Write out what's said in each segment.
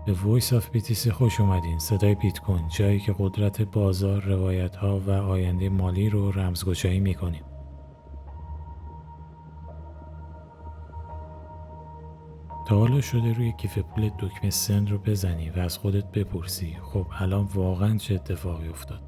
به وایس آف BTC خوش اومدین. صدای بیت کوین، جایی که قدرت بازار، روایت‌ها و آینده مالی رو رمزگشایی می‌کنیم. تا حالا شده روی کیف پول دکمه سند رو بزنی و از خودت بپرسی خب الان واقعا چه اتفاقی افتاد؟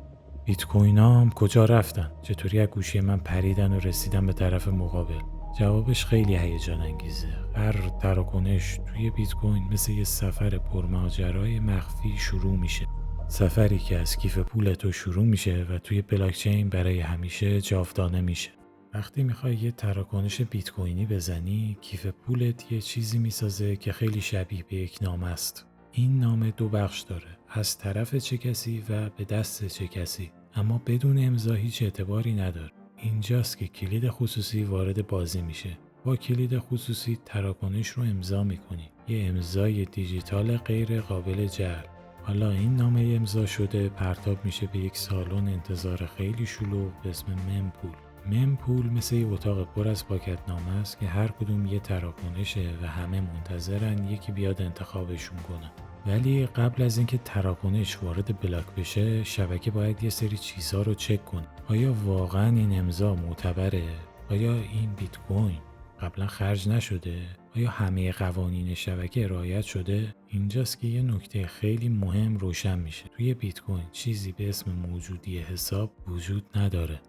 بیت کوینام کجا رفتن؟ چطوری از گوشی من پریدن و رسیدن به طرف مقابل؟ جوابش خیلی هیجان انگیزه. هر تراکنش توی بیت کوین مثل یه سفر پرماجرای مخفی شروع میشه. سفری که از کیف پول تو شروع میشه و توی بلاکچین برای همیشه جاودانه میشه. وقتی میخوای یه تراکنش بیت کوینی بزنی، کیف پولت یه چیزی میسازه که خیلی شبیه به یک نامه است. این نامه دو بخش داره، از طرف چه کسی و به دست چه کسی، اما بدون امضا هیچ اعتباری نداره. اینجاست که کلید خصوصی وارد بازی میشه. با کلید خصوصی تراکنش رو امضا میکنی، یه امضای دیجیتال غیر قابل جعل. حالا این نامه امضا شده پرتاب میشه به یک سالن انتظار خیلی شلوغ به اسم ممپول. ممپول مثل یه اتاق پر از پاکتنامه است که هر کدوم یه تراکنشه و همه منتظرن یکی بیاد انتخابشون کنه. ولی قبل از اینکه تراکنش وارد بلاک بشه، شبکه باید یه سری چیزها رو چک کنه. آیا واقعا این امضا معتبره؟ آیا این بیت کوین قبلا خرج نشده؟ آیا همه قوانین شبکه رعایت شده؟ اینجاست که یه نکته خیلی مهم روشن میشه. توی بیت کوین چیزی به اسم موجودی حساب وجود نداره.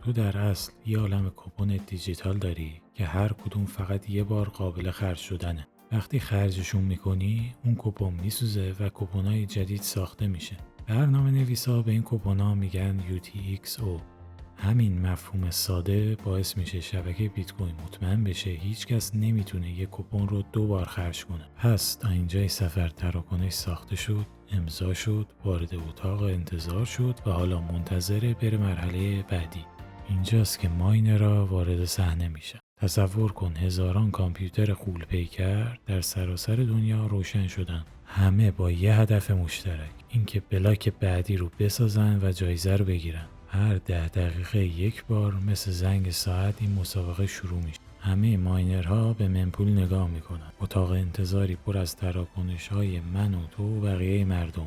تو در اصل یه عالم کوپن دیجیتال داری که هر کدوم فقط یه بار قابل خرج شدنه. وقتی خرجشون میکنی اون کوپن میسوزه و کوپنای جدید ساخته میشه. برنامه نویسا به این کوپن‌ها میگن UTXO. همین مفهوم ساده باعث میشه شبکه بیت کوین مطمئن بشه هیچ کس نمیتونه یک کوپن رو دو بار خرج کنه. پس تا اینجای سفر تراکنش ساخته شد، امضا شد، وارد اتاق انتظار شد و حالا منتظره بره مرحله بعدی. اینجاست که ماینرها وارد صحنه میشن. تصور کن هزاران کامپیوتر غول‌پیکر در سراسر دنیا روشن شدن، همه با یه هدف مشترک، اینکه بلاک بعدی رو بسازن و جایزه رو بگیرن. هر 10 دقیقه یک بار مثل زنگ ساعت این مسابقه شروع میشه. همه ماینرها به ممپول نگاه میکنن. اتاق انتظاری پر از تراکنش‌های من و تو و بقیه مردم.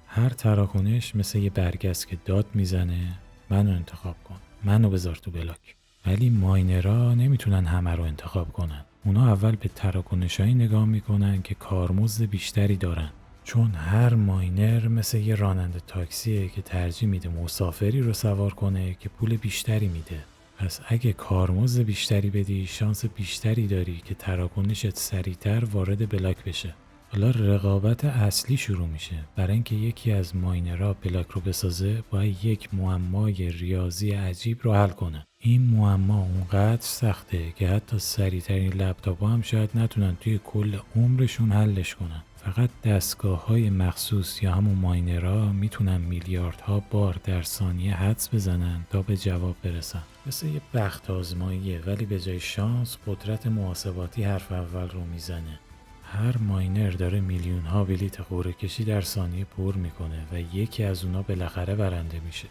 هر تراکنش مثل یه برگ است که داد میزنه منو انتخاب کن، منو بذار تو بلاک. ولی ماینرها نمیتونن همه رو انتخاب کنن. اونا اول به تراکنشایی نگاه میکنن که کارمزد بیشتری دارن. چون هر ماینر مثل یه راننده تاکسیه که ترجیح میده مسافری رو سوار کنه که پول بیشتری میده. پس اگه کارمزد بیشتری بدی شانس بیشتری داری که تراکنشت سریعتر وارد بلاک بشه. حالا رقابت اصلی شروع میشه. برای اینکه یکی از ماینرها بلاک رو بسازه باید یک معمای ریاضی عجیب رو حل کنه. این معما اونقدر سخته که حتی سریعترین لپتاپ‌ها هم شاید نتونن توی کل عمرشون حلش کنن. فقط دستگاه‌های مخصوص یا همون ماینرها میتونن میلیاردها بار در ثانیه حدس بزنن تا به جواب برسن. مثل یه بخت آزماییه، ولی به جای شانس قدرت محاسباتی حرف اول رو میزنه. هر ماینر داره میلیون ها بلیت قرعه کشی در ثانیه پر میکنه و یکی از اونا بالاخره برنده میشه.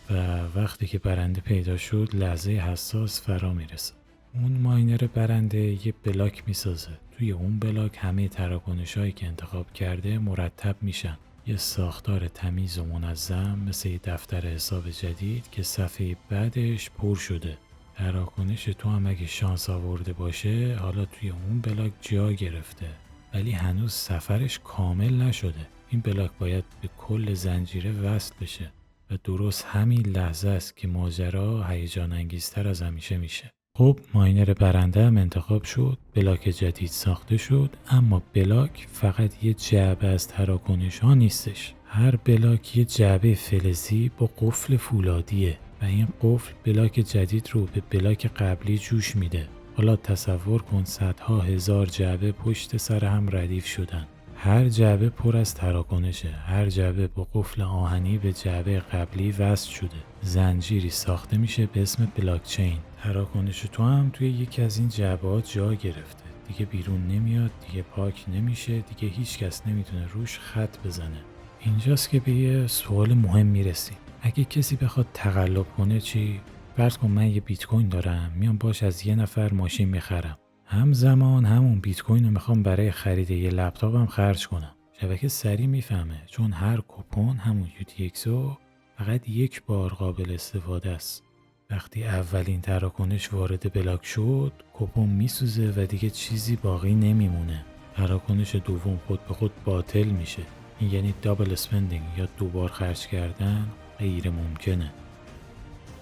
و وقتی که برنده پیدا شد لحظه حساس فرا میرسه. اون ماینر برنده یه بلاک میسازه. توی اون بلاک همه تراکنش هایی که انتخاب کرده مرتب میشن. یه ساختار تمیز و منظم مثل یه دفتر حساب جدید که صفحه بعدش پر شده. تراکنش تو هم اگه شانس آورده باشه حالا توی اون بلاک جا گرفته، ولی هنوز سفرش کامل نشده. این بلاک باید به کل زنجیره وصل بشه و درست همین لحظه است که ماجرا هیجان انگیزتر از همیشه میشه. خب ماینر برنده هم انتخاب شد، بلاک جدید ساخته شد، اما بلاک فقط یه جعبه از تراکنش ها نیستش. هر بلاک یه جعبه فلزی با قفل فولادیه و این قفل بلاک جدید رو به بلاک قبلی جوش میده. حالا تصور کن صدها هزار جعبه پشت سر هم ردیف شدن. هر جعبه پر از تراکنشه، هر جعبه با قفل آهنی به جعبه قبلی وصل شده. زنجیری ساخته میشه به اسم بلاکچین. تراکنش تو هم توی یکی از این جعبه‌ها جا گرفته. دیگه بیرون نمیاد، دیگه پاک نمیشه، دیگه هیچ کس نمیتونه روش خط بزنه. اینجاست که به یه سوال مهم میرسیم. اگه کسی بخواد تقلب کنه چی؟ فرض کن من یه بیت کوین دارم، میام باش از یه نفر ماشین میخرم. همزمان همون بیت کوین رو میخوام برای خرید یه لپتاپم خرج کنم. شبکه سریع میفهمه چون هر کوپن همون UTXO فقط یک بار قابل استفاده است. وقتی اولین تراکنش وارد بلاک شد، کوپن میسوزه و دیگه چیزی باقی نمیمونه. تراکنش دوم خود به خود باطل میشه. این یعنی دابل اسپندینگ یا دوبار خرج کردن غیر ممکنه.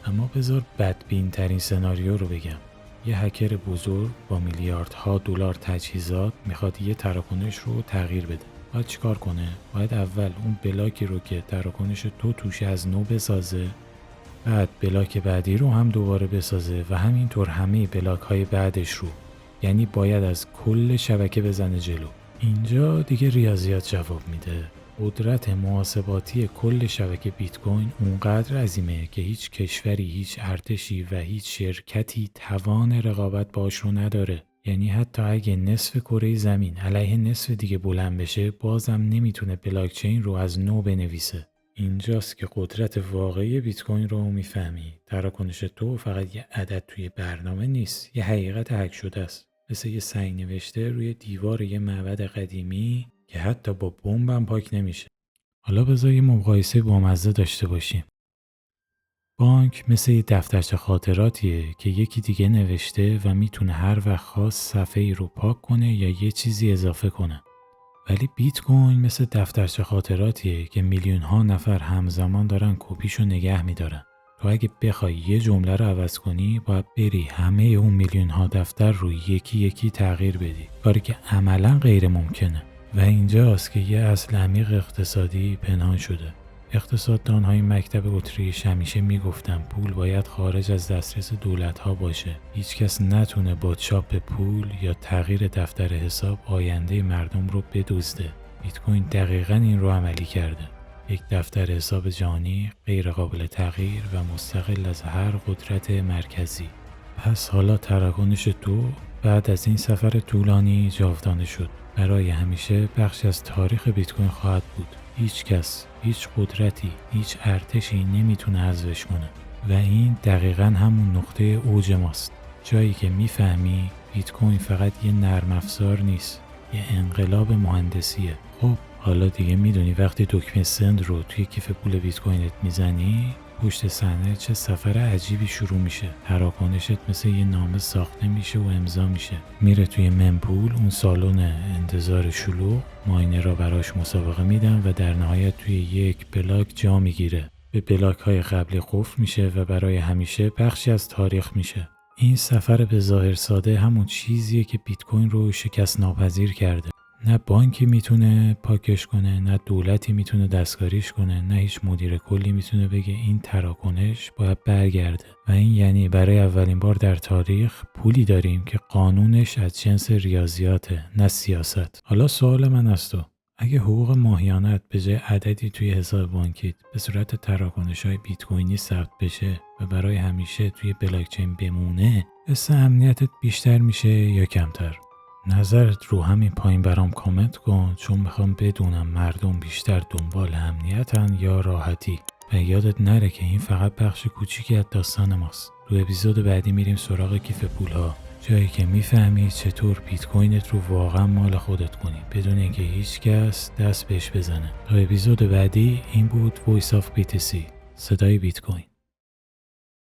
اما بذار بدبین ترین سناریو رو بگم. یه هکر بزرگ با میلیاردها دلار تجهیزات میخواد یه تراکنش رو تغییر بده. باید چیکار کنه؟ باید اول اون بلاکی رو که تراکنش تو توش از نو بسازه، بعد بلاک بعدی رو هم دوباره بسازه و همینطور همه بلاک های بعدش رو. یعنی باید از کل شبکه بزنه جلو. اینجا دیگه ریاضیات جواب میده. قدرت محاسباتی کل شبکه بیت کوین اونقدر عظیمه که هیچ کشوری، هیچ ارتشی و هیچ شرکتی توان رقابت باش رو نداره. یعنی حتی اگه نصف کره زمین علیه نصف دیگه بلند بشه، بازم نمیتونه بلاکچین رو از نو بنویسه. اینجاست که قدرت واقعی بیت کوین رو میفهمی. تراکنش تو فقط یه عدد توی برنامه نیست، یه حقیقت هک شده است. مثل یه سنگ نوشته روی دیوار یه معبد قدیمی که حتی با بمبم پاک نمیشه. حالا بذار یه مقایسه بامزه داشته باشیم. بانک مثل یه دفترچه خاطراتیه که یکی دیگه نوشته و میتونه هر وقت خواست صفحه‌ای رو پاک کنه یا یه چیزی اضافه کنه. ولی بیت کوین مثل دفترچه خاطراتیه که میلیون ها نفر همزمان دارن کپیشو نگه میدارن. تو اگه بخوای یه جمله رو عوض کنی، باید بری همه اون میلیون ها دفتر رو یکی یکی تغییر بدی، کاری که عملاً غیر ممکنه. و اینجاست که یه اصل عمیق اقتصادی پنهان شده. اقتصاددان‌های مکتب اتریش همیشه میگفتن پول باید خارج از دسترس دولت‌ها باشه. هیچ کس نتونه با چاپ پول یا تغییر دفتر حساب آینده مردم رو بدزده. بیت کوین دقیقاً این رو عملی کرده. یک دفتر حساب جهانی غیر قابل تغییر و مستقل از هر قدرت مرکزی. پس حالا تراکنش تو بعد از این سفر طولانی جاودانه شد. برای همیشه بخشی از تاریخ بیت کوین خواهد بود. هیچ کس، هیچ قدرتی، هیچ ارتشی نمیتونه حذفش کنه. و این دقیقاً همون نقطه اوج ماست. جایی که میفهمی بیت کوین فقط یه نرم افزار نیست، یه انقلاب مهندسیه. خب حالا دیگه میدونی وقتی دکمه سند رو توی کیف پول بیت کوینت میزنی، پشت صحنه چه سفر عجیبی شروع میشه. تراکنشت مثل یه نامه ساخته میشه و امضا میشه. میره توی ممپول، اون سالن انتظار شلوغ، ماینرها براش مسابقه میدن و در نهایت توی یک بلاک جا میگیره. به بلاک های قبلی قفل میشه و برای همیشه بخشی از تاریخ میشه. این سفر به ظاهر ساده همون چیزیه که بیت کوین رو شکست ناپذیر کرده. نه بانکی میتونه پاکش کنه، نه دولتی میتونه دستکاریش کنه، نه هیچ مدیر کلی میتونه بگه این تراکنش باید برگرده. و این یعنی برای اولین بار در تاریخ پولی داریم که قانونش از جنس ریاضیاته، نه سیاست. حالا سوال من از تو، اگه حقوق ماهیانت به جای عددی توی حساب بانکیت به صورت تراکنش‌های بیت کوینی ثبت بشه و برای همیشه توی بلاکچین بمونه، حس امنیتت بیشتر میشه یا کمتر؟ نظرت رو همین پایین برام کامنت کن، چون میخوام بدونم مردم بیشتر دنبال امنیتن یا راحتی. و یادت نره که این فقط بخش کوچیکی از داستان ماست. تو اپیزود بعدی میریم سراغ کیف پولها، جایی که میفهمی چطور بیت کوینت رو واقعا مال خودت کنی بدون اینکه هیچ کس دست بهش بزنه. تا اپیزود بعدی، این بود Voice of BTC، صدای بیت کوین.